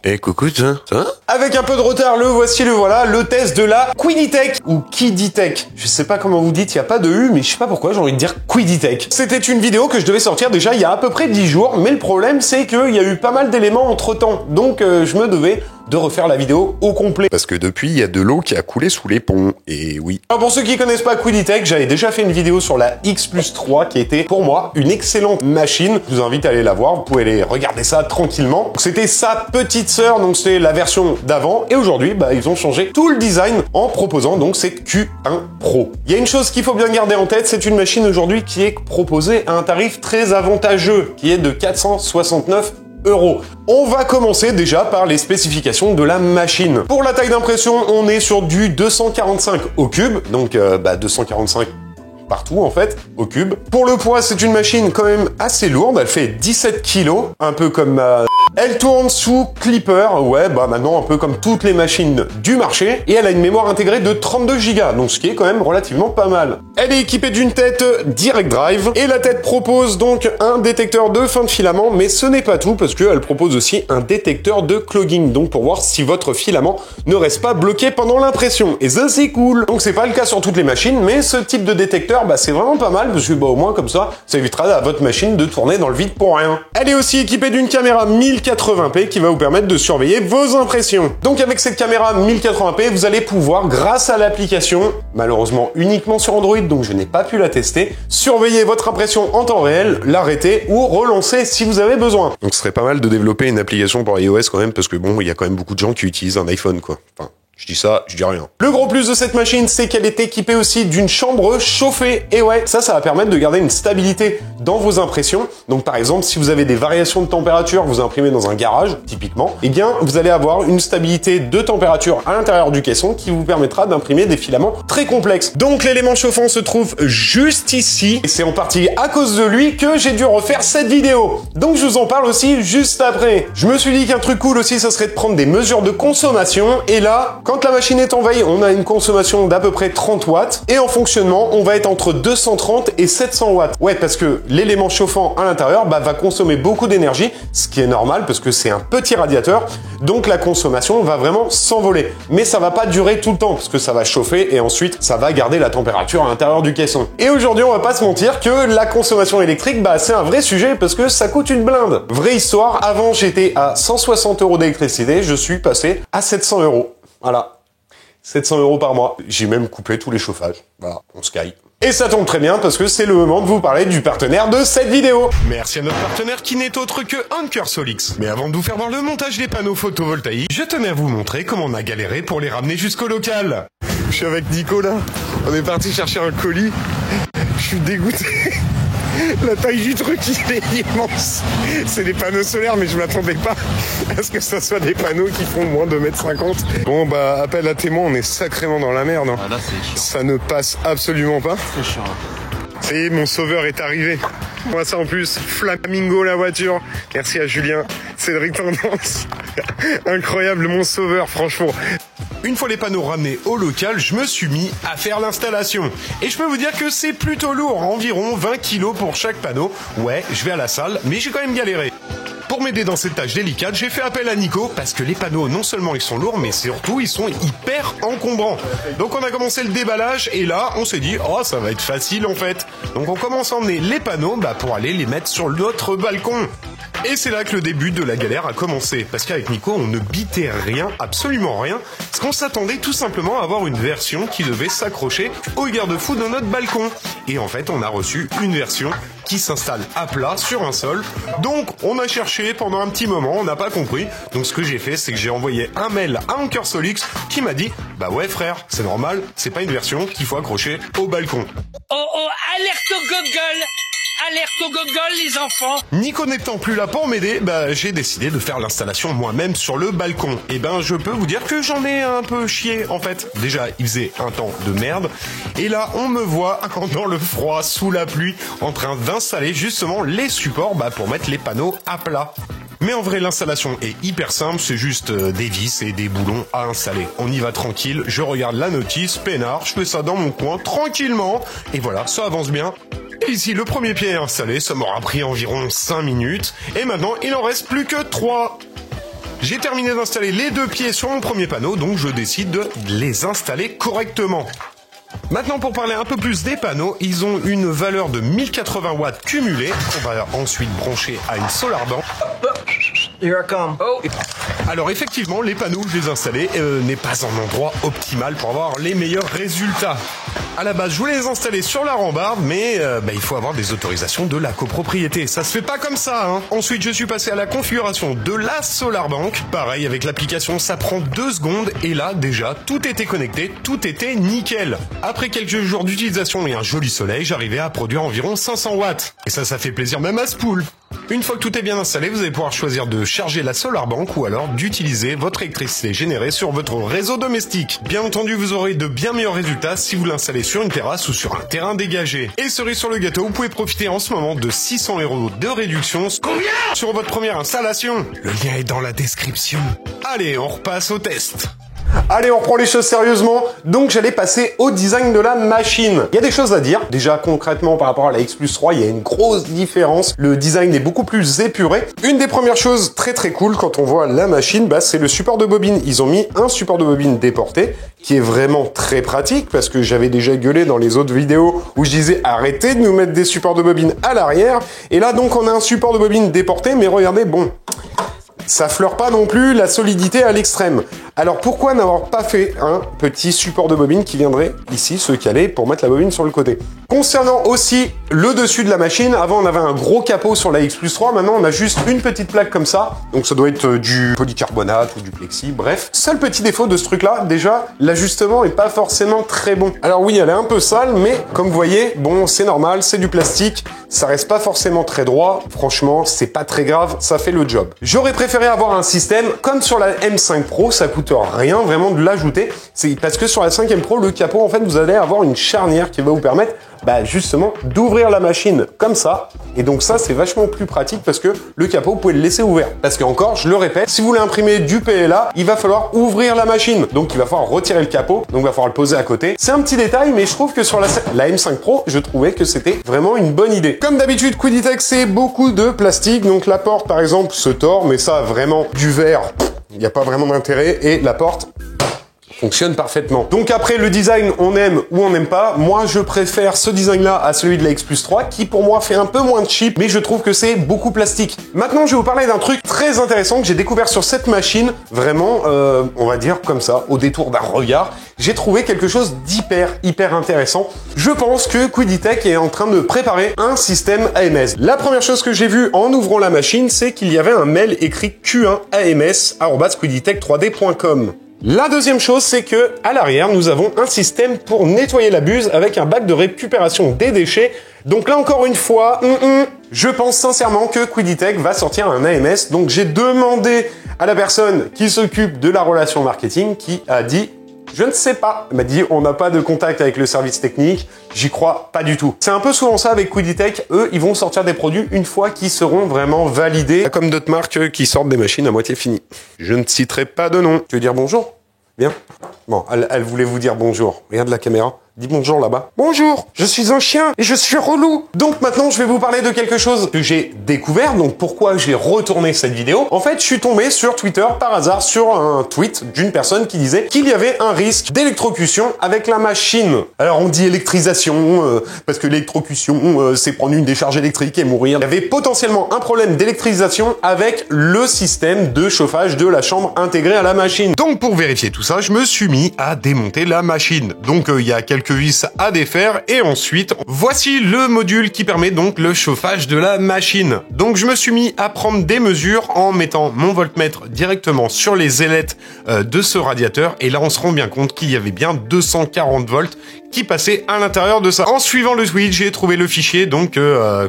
Eh coucou, ça va? Avec un peu de retard, le voici, le voilà, le test de la Quiditech ou Kiditech. Je sais pas comment vous dites, il y a pas de U, mais je sais pas pourquoi j'ai envie de dire Quiditech. C'était une vidéo que je devais sortir déjà il y a à peu près 10 jours, mais le problème c'est qu'il y a eu pas mal d'éléments entre temps, donc je me devais de refaire la vidéo au complet. Parce que depuis, il y a de l'eau qui a coulé sous les ponts, et oui. Alors pour ceux qui connaissent pas Quiditech, j'avais déjà fait une vidéo sur la X+3 qui était pour moi une excellente machine. Je vous invite à aller la voir, vous pouvez aller regarder ça tranquillement. C'était sa petite sœur, donc c'était la version d'avant, et aujourd'hui, ils ont changé tout le design en proposant donc cette Q1 Pro. Il y a une chose qu'il faut bien garder en tête, c'est une machine aujourd'hui qui est proposée à un tarif très avantageux, qui est de 469 €. On va commencer déjà par les spécifications de la machine. Pour la taille d'impression, on est sur du 245 au cube, donc 245 partout en fait, au cube. Pour le poids, c'est une machine quand même assez lourde, elle fait 17 kg, un peu comme elle tourne sous Clipper, maintenant un peu comme toutes les machines du marché, et elle a une mémoire intégrée de 32 Go, donc ce qui est quand même relativement pas mal. Elle est équipée d'une tête Direct Drive, et la tête propose donc un détecteur de fin de filament, mais ce n'est pas tout, parce qu'elle propose aussi un détecteur de clogging, donc pour voir si votre filament ne reste pas bloqué pendant l'impression, et ça c'est cool. Donc c'est pas le cas sur toutes les machines, mais ce type de détecteur, c'est vraiment pas mal, parce que au moins comme ça évitera à votre machine de tourner dans le vide pour rien. Elle est aussi équipée d'une caméra 1080p qui va vous permettre de surveiller vos impressions. Donc avec cette caméra 1080p, vous allez pouvoir, grâce à l'application, malheureusement uniquement sur Android, donc je n'ai pas pu la tester, surveiller votre impression en temps réel, l'arrêter ou relancer si vous avez besoin. Donc ce serait pas mal de développer une application pour iOS quand même, parce que bon, il y a quand même beaucoup de gens qui utilisent un iPhone, quoi. Enfin, je dis ça, je dis rien. Le gros plus de cette machine, c'est qu'elle est équipée aussi d'une chambre chauffée. Et ouais, ça va permettre de garder une stabilité dans vos impressions. Donc par exemple, si vous avez des variations de température, vous imprimez dans un garage, typiquement, eh bien, vous allez avoir une stabilité de température à l'intérieur du caisson qui vous permettra d'imprimer des filaments très complexes. Donc l'élément chauffant se trouve juste ici. Et c'est en partie à cause de lui que j'ai dû refaire cette vidéo. Donc je vous en parle aussi juste après. Je me suis dit qu'un truc cool aussi, ça serait de prendre des mesures de consommation. Et là, quand la machine est en veille, on a une consommation d'à peu près 30 watts et en fonctionnement, on va être entre 230 et 700 watts. Ouais, parce que l'élément chauffant à l'intérieur va consommer beaucoup d'énergie, ce qui est normal parce que c'est un petit radiateur, donc la consommation va vraiment s'envoler. Mais ça va pas durer tout le temps parce que ça va chauffer et ensuite ça va garder la température à l'intérieur du caisson. Et aujourd'hui, on va pas se mentir que la consommation électrique, c'est un vrai sujet parce que ça coûte une blinde. Vraie histoire, avant j'étais à 160 € d'électricité, je suis passé à 700 €. Voilà. 700 € par mois. J'ai même coupé tous les chauffages. Voilà, on se caille. Et ça tombe très bien parce que c'est le moment de vous parler du partenaire de cette vidéo. Merci à notre partenaire qui n'est autre que Anker Solix. Mais avant de vous faire voir le montage des panneaux photovoltaïques, je tenais à vous montrer comment on a galéré pour les ramener jusqu'au local. Je suis avec Nico là. On est parti chercher un colis. Je suis dégoûté. La taille du truc, il est immense. C'est des panneaux solaires, mais je m'attendais pas à ce que ça soit des panneaux qui font moins de 2,50 m. Bon, appel à témoin, on est sacrément dans la merde. Ah là, ça ne passe absolument pas. C'est chiant. Ça y est, mon sauveur est arrivé. On voit ça en plus, flamingo la voiture. Merci à Julien, Cédric Tendance. Incroyable, mon sauveur, franchement. Une fois les panneaux ramenés au local, je me suis mis à faire l'installation. Et je peux vous dire que c'est plutôt lourd, environ 20 kg pour chaque panneau. Ouais, je vais à la salle, mais j'ai quand même galéré. Pour m'aider dans cette tâche délicate, j'ai fait appel à Nico, parce que les panneaux, non seulement ils sont lourds, mais surtout ils sont hyper encombrants. Donc on a commencé le déballage, et là, on s'est dit, oh, ça va être facile en fait. Donc on commence à emmener les panneaux pour aller les mettre sur notre balcon. Et c'est là que le début de la galère a commencé, parce qu'avec Nico, on ne bitait rien, absolument rien, parce qu'on s'attendait tout simplement à avoir une version qui devait s'accrocher au garde-fou de notre balcon. Et en fait, on a reçu une version qui s'installe à plat sur un sol. Donc, on a cherché pendant un petit moment, on n'a pas compris. Donc, ce que j'ai fait, c'est que j'ai envoyé un mail à Anker Solix qui m'a dit, ouais frère, c'est normal, c'est pas une version qu'il faut accrocher au balcon. Oh, alerte au Google! Alerte au Google, les enfants! Nico n'étant plus là pour m'aider, j'ai décidé de faire l'installation moi-même sur le balcon. Et je peux vous dire que j'en ai un peu chié, en fait. Déjà, il faisait un temps de merde. Et là, on me voit, dans le froid, sous la pluie, en train d'installer justement les supports pour mettre les panneaux à plat. Mais en vrai, l'installation est hyper simple, c'est juste des vis et des boulons à installer. On y va tranquille, je regarde la notice, peinard, je fais ça dans mon coin, tranquillement, et voilà, ça avance bien. Et ici, le premier pied est installé, ça m'aura pris environ 5 minutes, et maintenant, il en reste plus que 3. J'ai terminé d'installer les deux pieds sur mon premier panneau, donc je décide de les installer correctement. Maintenant, pour parler un peu plus des panneaux, ils ont une valeur de 1080 watts cumulée. On va ensuite brancher à une solar bank. Here I come. Oh. Alors effectivement, les panneaux, je les ai installés, n'est pas un endroit optimal pour avoir les meilleurs résultats. À la base, je voulais les installer sur la rambarde, mais il faut avoir des autorisations de la copropriété. Ça se fait pas comme ça, hein. Ensuite, je suis passé à la configuration de la solar bank. Pareil, avec l'application, ça prend 2 secondes, et là, déjà, tout était connecté, tout était nickel. Après quelques jours d'utilisation et un joli soleil, j'arrivais à produire environ 500 watts. Et ça fait plaisir même à ce pool. Une fois que tout est bien installé, vous allez pouvoir choisir de charger la solar bank ou alors d'utiliser votre électricité générée sur votre réseau domestique. Bien entendu, vous aurez de bien meilleurs résultats si vous l'installez sur une terrasse ou sur un terrain dégagé. Et cerise sur le gâteau, vous pouvez profiter en ce moment de 600 € de réduction sur votre première installation. Le lien est dans la description. Allez, on repasse au test. Allez, on reprend les choses sérieusement. Donc, j'allais passer au design de la machine. Il y a des choses à dire. Déjà, concrètement, par rapport à la X+3, il y a une grosse différence. Le design est beaucoup plus épuré. Une des premières choses très cool quand on voit la machine, c'est le support de bobine. Ils ont mis un support de bobine déporté qui est vraiment très pratique parce que j'avais déjà gueulé dans les autres vidéos où je disais arrêtez de nous mettre des supports de bobine à l'arrière. Et là, donc, on a un support de bobine déporté, mais regardez, bon, ça fleure pas non plus la solidité à l'extrême. Alors pourquoi n'avoir pas fait un petit support de bobine qui viendrait ici se caler pour mettre la bobine sur le côté? Concernant aussi le dessus de la machine, avant on avait un gros capot sur la X+3, maintenant on a juste une petite plaque comme ça, donc ça doit être du polycarbonate ou du plexi, bref. Seul petit défaut de ce truc là, déjà l'ajustement est pas forcément très bon. Alors oui, elle est un peu sale, mais comme vous voyez, bon c'est normal, c'est du plastique, ça reste pas forcément très droit, franchement c'est pas très grave, ça fait le job. J'aurais préféré avoir un système comme sur la M5 Pro, ça coûte rien vraiment de l'ajouter, c'est parce que sur la 5e Pro, le capot en fait vous allez avoir une charnière qui va vous permettre justement d'ouvrir la machine comme ça, et donc ça c'est vachement plus pratique parce que le capot vous pouvez le laisser ouvert, parce que encore je le répète, si vous voulez imprimer du PLA il va falloir ouvrir la machine, donc il va falloir retirer le capot, donc il va falloir le poser à côté. C'est un petit détail, mais je trouve que sur la M5 Pro je trouvais que c'était vraiment une bonne idée. Comme d'habitude Quiditech c'est beaucoup de plastique, donc la porte par exemple se tord, mais ça vraiment du verre, il n'y a pas vraiment d'intérêt, et la porte fonctionne parfaitement. Donc après, le design, on aime ou on n'aime pas. Moi, je préfère ce design-là à celui de la X+3, qui pour moi fait un peu moins cheap, mais je trouve que c'est beaucoup plastique. Maintenant, je vais vous parler d'un truc très intéressant que j'ai découvert sur cette machine, vraiment, on va dire comme ça, au détour d'un regard. J'ai trouvé quelque chose hyper intéressant. Je pense que Quiditech est en train de préparer un système AMS. La première chose que j'ai vue en ouvrant la machine, c'est qu'il y avait un mail écrit q1ams@quiditech3d.com. La deuxième chose, c'est que à l'arrière, nous avons un système pour nettoyer la buse avec un bac de récupération des déchets. Donc là, encore une fois, je pense sincèrement que Quiditech va sortir un AMS. Donc j'ai demandé à la personne qui s'occupe de la relation marketing qui a dit je ne sais pas. Elle m'a dit on n'a pas de contact avec le service technique, j'y crois pas du tout. C'est un peu souvent ça avec Quiditech, eux ils vont sortir des produits une fois qu'ils seront vraiment validés. Comme d'autres marques qui sortent des machines à moitié finies. Je ne citerai pas de nom. Tu veux dire bonjour? Bien. Bon, elle voulait vous dire bonjour. Regarde la caméra. Dis bonjour là-bas. Bonjour, je suis un chien et je suis relou. Donc maintenant, je vais vous parler de quelque chose que j'ai découvert. Donc pourquoi j'ai retourné cette vidéo? En fait, je suis tombé sur Twitter par hasard sur un tweet d'une personne qui disait qu'il y avait un risque d'électrocution avec la machine. Alors on dit électrisation parce que l'électrocution, c'est prendre une décharge électrique et mourir. Il y avait potentiellement un problème d'électrisation avec le système de chauffage de la chambre intégré à la machine. Donc pour vérifier tout ça, je me suis mis à démonter la machine. Donc il y a quelques vis à défaire et ensuite voici le module qui permet donc le chauffage de la machine. Donc je me suis mis à prendre des mesures en mettant mon voltmètre directement sur les ailettes de ce radiateur, et là on se rend bien compte qu'il y avait bien 240 volts qui passait à l'intérieur de ça. En suivant le tweet, j'ai trouvé le fichier donc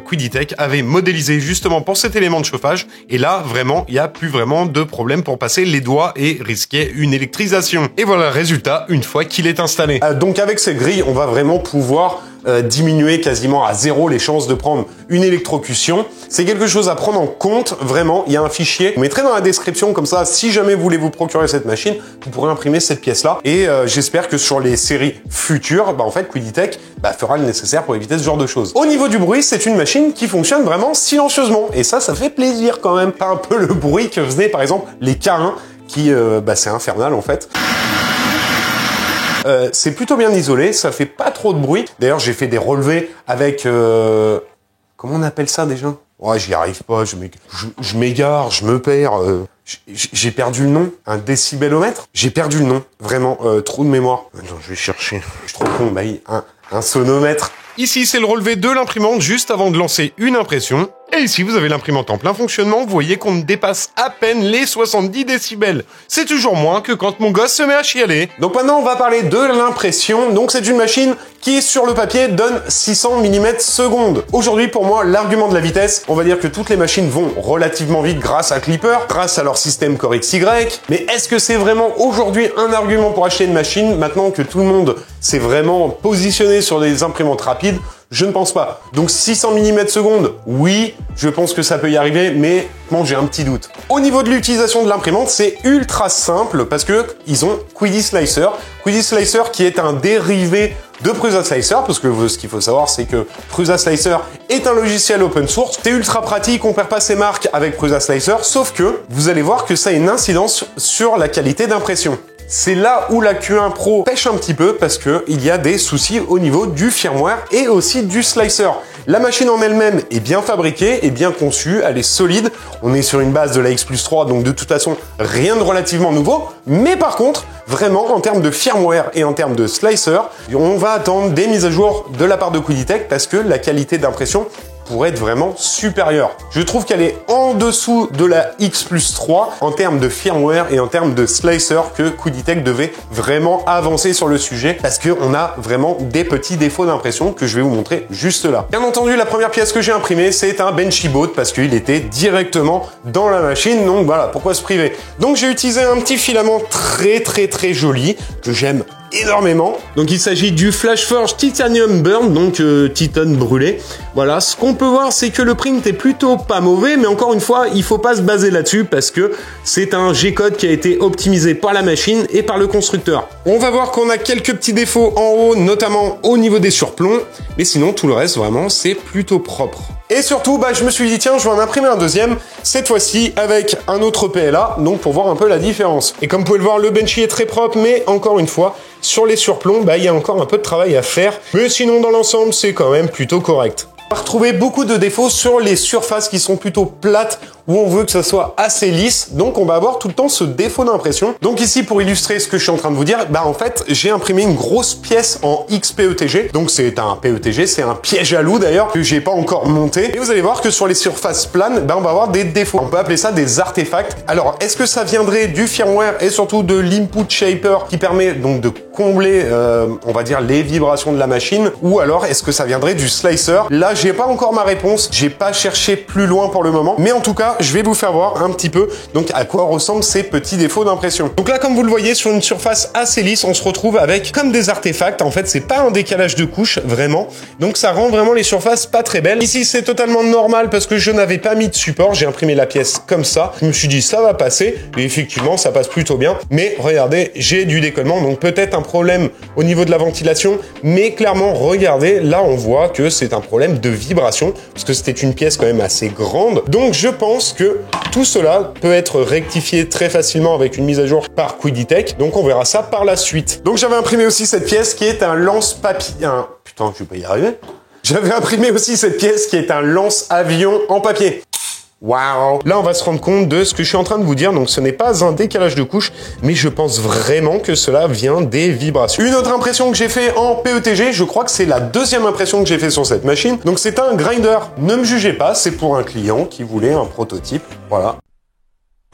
Quiditech avait modélisé justement pour cet élément de chauffage, et là vraiment il n'y a plus vraiment de problème pour passer les doigts et risquer une électrisation. Et voilà le résultat une fois qu'il est installé. Donc avec ces grilles, on va vraiment pouvoir diminuer quasiment à zéro les chances de prendre une électrocution. C'est quelque chose à prendre en compte, vraiment. Il y a un fichier, vous mettrez dans la description, comme ça, si jamais vous voulez vous procurer cette machine, vous pourrez imprimer cette pièce-là. Et j'espère que sur les séries futures, en fait, Quiditech fera le nécessaire pour éviter ce genre de choses. Au niveau du bruit, c'est une machine qui fonctionne vraiment silencieusement. Et ça fait plaisir quand même. Pas un peu le bruit que faisaient par exemple les K1 qui, c'est infernal en fait. C'est plutôt bien isolé, ça fait pas trop de bruit. D'ailleurs, j'ai fait des relevés avec... comment on appelle ça déjà? Ouais, j'y arrive pas, je m'égare, je me perds. J'ai perdu le nom. Un décibelomètre? J'ai perdu le nom. Vraiment, trou de mémoire. Attends, je vais chercher. Je suis trop con. Un sonomètre. Ici, c'est le relevé de l'imprimante juste avant de lancer une impression. Et ici, vous avez l'imprimante en plein fonctionnement. Vous voyez qu'on ne dépasse à peine les 70 décibels. C'est toujours moins que quand mon gosse se met à chialer. Donc maintenant, on va parler de l'impression. Donc c'est une machine qui, sur le papier, donne 600 mm/s. Aujourd'hui, pour moi, l'argument de la vitesse, on va dire que toutes les machines vont relativement vite grâce à Clipper, grâce à leur système Core XY. Mais est-ce que c'est vraiment aujourd'hui un argument pour acheter une machine maintenant que tout le monde s'est vraiment positionné sur des imprimantes rapides? Je ne pense pas. Donc 600 mm/s, oui, je pense que ça peut y arriver, mais bon, j'ai un petit doute. Au niveau de l'utilisation de l'imprimante, c'est ultra simple parce que ils ont Quiddly Slicer. Quiddly Slicer qui est un dérivé de Prusa Slicer, parce que ce qu'il faut savoir, c'est que Prusa Slicer est un logiciel open source. C'est ultra pratique, on perd pas ses marques avec Prusa Slicer, sauf que vous allez voir que ça a une incidence sur la qualité d'impression. C'est là où la Q1 Pro pêche un petit peu parce que il y a des soucis au niveau du firmware et aussi du slicer. La machine en elle-même est bien fabriquée, est bien conçue, elle est solide. On est sur une base de la X+3, donc de toute façon, rien de relativement nouveau. Mais par contre, vraiment, en termes de firmware et en termes de slicer, on va attendre des mises à jour de la part de Quiditech parce que la qualité d'impression pour être vraiment supérieure. Je trouve qu'elle est en dessous de la X+3 en termes de firmware et en termes de slicer que Quiditech devait vraiment avancer sur le sujet parce qu'on a vraiment des petits défauts d'impression que je vais vous montrer juste là. Bien entendu, la première pièce que j'ai imprimée, c'est un BenchiBot parce qu'il était directement dans la machine, donc voilà, pourquoi se priver? Donc j'ai utilisé un petit filament très joli que j'aime énormément. Donc il s'agit du Flashforge Titanium Burn, donc titane brûlé. Voilà, ce qu'on peut voir, c'est que le print est plutôt pas mauvais, mais encore une fois, il faut pas se baser là-dessus parce que c'est un G-code qui a été optimisé par la machine et par le constructeur. On va voir qu'on a quelques petits défauts en haut, notamment au niveau des surplombs, mais sinon tout le reste vraiment c'est plutôt propre. Et surtout, je me suis dit, tiens, je vais en imprimer un deuxième, cette fois-ci avec un autre PLA, donc pour voir un peu la différence. Et comme vous pouvez le voir, le Benchy est très propre, mais encore une fois, sur les surplombs, il y a encore un peu de travail à faire. Mais sinon, dans l'ensemble, c'est quand même plutôt correct. On va retrouver beaucoup de défauts sur les surfaces qui sont plutôt plates, où on veut que ça soit assez lisse, donc on va avoir tout le temps ce défaut d'impression. Donc ici, pour illustrer ce que je suis en train de vous dire, en fait, j'ai imprimé une grosse pièce en XPETG, donc c'est un PETG, c'est un piège à loup d'ailleurs, que j'ai pas encore monté, et vous allez voir que sur les surfaces planes, on va avoir des défauts. On peut appeler ça des artefacts. Alors, est-ce que ça viendrait du firmware et surtout de l'input shaper qui permet donc de combler, on va dire, les vibrations de la machine, ou alors est-ce que ça viendrait du slicer? Là, j'ai pas encore ma réponse, j'ai pas cherché plus loin pour le moment, mais en tout cas, je vais vous faire voir un petit peu donc à quoi ressemblent ces petits défauts d'impression. Donc là, comme vous le voyez, sur une surface assez lisse, on se retrouve avec comme des artefacts. En fait, c'est pas un décalage de couches, vraiment. Donc ça rend vraiment les surfaces pas très belles. Ici, c'est totalement normal parce que je n'avais pas mis de support. J'ai imprimé la pièce comme ça. Je me suis dit, ça va passer. Et effectivement, ça passe plutôt bien. Mais regardez, j'ai du décollement. Donc peut-être un problème au niveau de la ventilation. Mais clairement, regardez, là, on voit que c'est un problème de vibration parce que c'était une pièce quand même assez grande. Donc je pense que tout cela peut être rectifié très facilement avec une mise à jour par Quiditech. Donc on verra ça par la suite. Donc j'avais imprimé aussi cette pièce qui est un lance-papier. Putain, je vais pas y arriver. J'avais imprimé aussi cette pièce qui est un lance-avion en papier. Waouh! Là, on va se rendre compte de ce que je suis en train de vous dire. Donc, ce n'est pas un décalage de couche, mais je pense vraiment que cela vient des vibrations. Une autre impression que j'ai fait en PETG, je crois que c'est la deuxième impression que j'ai fait sur cette machine. Donc, c'est un grinder. Ne me jugez pas, c'est pour un client qui voulait un prototype. Voilà.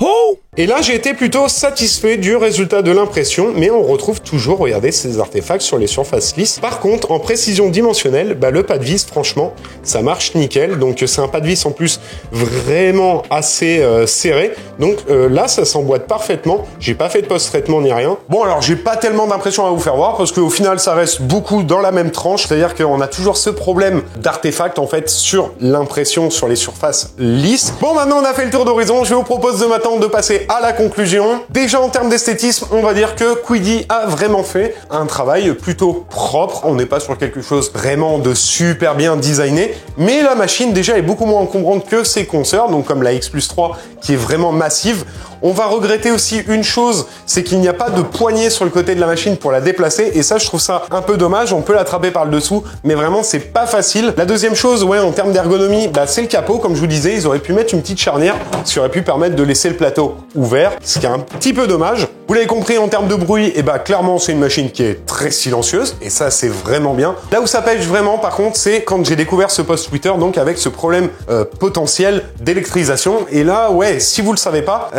Oh! Et là, j'ai été plutôt satisfait du résultat de l'impression, mais on retrouve toujours, regardez, ces artefacts sur les surfaces lisses. Par contre, en précision dimensionnelle, le pas de vis, franchement, ça marche nickel. Donc, c'est un pas de vis en plus vraiment assez serré. Donc là, ça s'emboîte parfaitement. J'ai pas fait de post-traitement ni rien. Bon, alors, j'ai pas tellement d'impression à vous faire voir parce qu'au final, ça reste beaucoup dans la même tranche. C'est-à-dire qu'on a toujours ce problème d'artefacts, en fait, sur l'impression sur les surfaces lisses. Bon, maintenant, on a fait le tour d'horizon. Je vous propose de m'attendre de passer passer à la conclusion. Déjà en termes d'esthétisme, on va dire que Quidy a vraiment fait un travail plutôt propre. On n'est pas sur quelque chose vraiment de super bien designé, mais la machine déjà est beaucoup moins encombrante que ses consoeurs, donc comme la X+3 qui est vraiment massive. On va regretter aussi une chose, c'est qu'il n'y a pas de poignée sur le côté de la machine pour la déplacer, et ça je trouve ça un peu dommage. On peut l'attraper par le dessous, mais vraiment c'est pas facile. La deuxième chose, ouais, en termes d'ergonomie, bah, c'est le capot. Comme je vous disais, ils auraient pu mettre une petite charnière, ce qui aurait pu permettre de laisser le plateau ouvert, ce qui est un petit peu dommage. Vous l'avez compris, en termes de bruit, et bah clairement c'est une machine qui est très silencieuse, et ça c'est vraiment bien. Là où ça pêche vraiment par contre, c'est quand j'ai découvert ce post Twitter, donc avec ce problème potentiel d'électrisation. Et là, ouais, si vous le savez pas,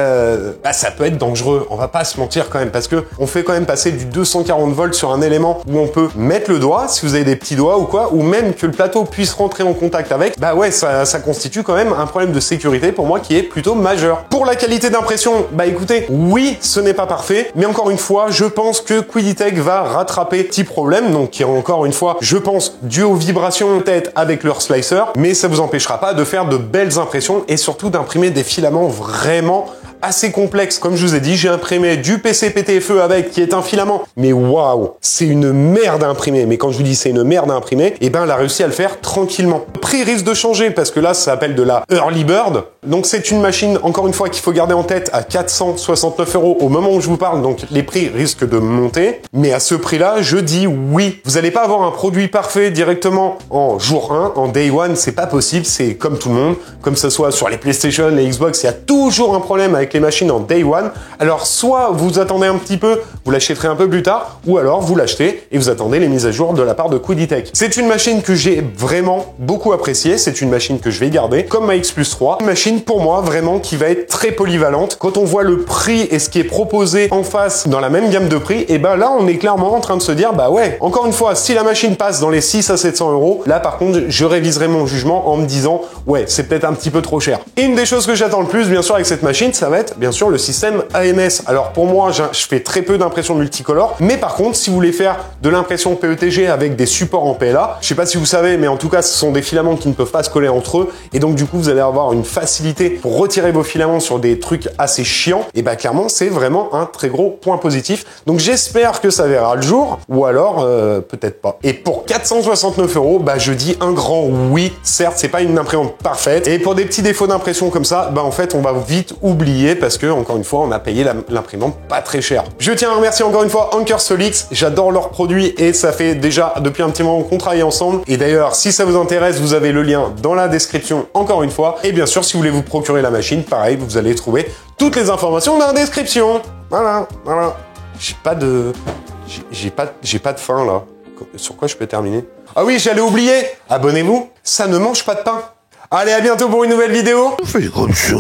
bah, ça peut être dangereux, on va pas se mentir quand même, parce que on fait quand même passer du 240 volts sur un élément où on peut mettre le doigt, si vous avez des petits doigts ou quoi, ou même que le plateau puisse rentrer en contact avec, bah ouais, ça constitue quand même un problème de sécurité pour moi qui est plutôt majeur. Pour la qualité d'impression, bah écoutez, oui, ce n'est pas parfait, mais encore une fois, je pense que Quiditech va rattraper petit problème, donc qui est encore une fois, je pense, dû aux vibrations peut-être avec leur slicer, mais ça vous empêchera pas de faire de belles impressions et surtout d'imprimer des filaments vraiment assez complexe. Comme je vous ai dit, j'ai imprimé du PCPTFE avec, qui est un filament. Mais waouh, c'est une merde à imprimer. Mais quand je vous dis c'est une merde à imprimer, eh ben, elle a réussi à le faire tranquillement. Le prix risque de changer parce que là, ça s'appelle de la Early Bird. Donc, c'est une machine, encore une fois, qu'il faut garder en tête à 469 € au moment où je vous parle. Donc, les prix risquent de monter. Mais à ce prix-là, je dis oui. Vous n'allez pas avoir un produit parfait directement en jour 1, en day 1. C'est pas possible. C'est comme tout le monde. Comme ce soit sur les PlayStation, les Xbox, il y a toujours un problème avec les machines en day 1. Alors, soit vous attendez un petit peu, vous l'achèterez un peu plus tard, ou alors vous l'achetez et vous attendez les mises à jour de la part de Quiditech. C'est une machine que j'ai vraiment beaucoup appréciée. C'est une machine que je vais garder, comme ma X+3. Une machine, pour moi, vraiment, qui va être très polyvalente. Quand on voit le prix et ce qui est proposé en face dans la même gamme de prix, et ben là, on est clairement en train de se dire, bah ouais, encore une fois, si la machine passe dans les 6 à 700 €, là, par contre, je réviserai mon jugement en me disant, ouais, c'est peut-être un petit peu trop cher. Et une des choses que j'attends le plus, bien sûr, avec cette machine, ça va être, bien sûr, le système AMS. Alors, pour moi, je fais très peu d'impression multicolore, mais par contre, si vous voulez faire de l'impression PETG avec des supports en PLA, je sais pas si vous savez, mais en tout cas, ce sont des filaments qui ne peuvent pas se coller entre eux, et donc, du coup, vous allez avoir une facilité pour retirer vos filaments sur des trucs assez chiants, et bah, clairement, c'est vraiment un très gros point positif. Donc, j'espère que ça verra le jour, ou alors, peut-être pas. Et pour 469 €, bah, je dis un grand oui. Certes, c'est pas une imprimante parfaite, et pour des petits défauts d'impression comme ça, bah, en fait, on va vite oublier parce que, encore une fois, on a payé l'imprimante pas très cher. Je tiens à remercier encore une fois Anker Solix. J'adore leurs produits et ça fait déjà depuis un petit moment qu'on travaille ensemble. Et d'ailleurs, si ça vous intéresse, vous avez le lien dans la description encore une fois. Et bien sûr, si vous voulez vous procurer la machine, pareil, vous allez trouver toutes les informations dans la description. Voilà, voilà. J'ai pas de faim là. Sur quoi je peux terminer? Ah oui, j'allais oublier. Abonnez-vous. Ça ne mange pas de pain. Allez, à bientôt pour une nouvelle vidéo. Fais comme ça.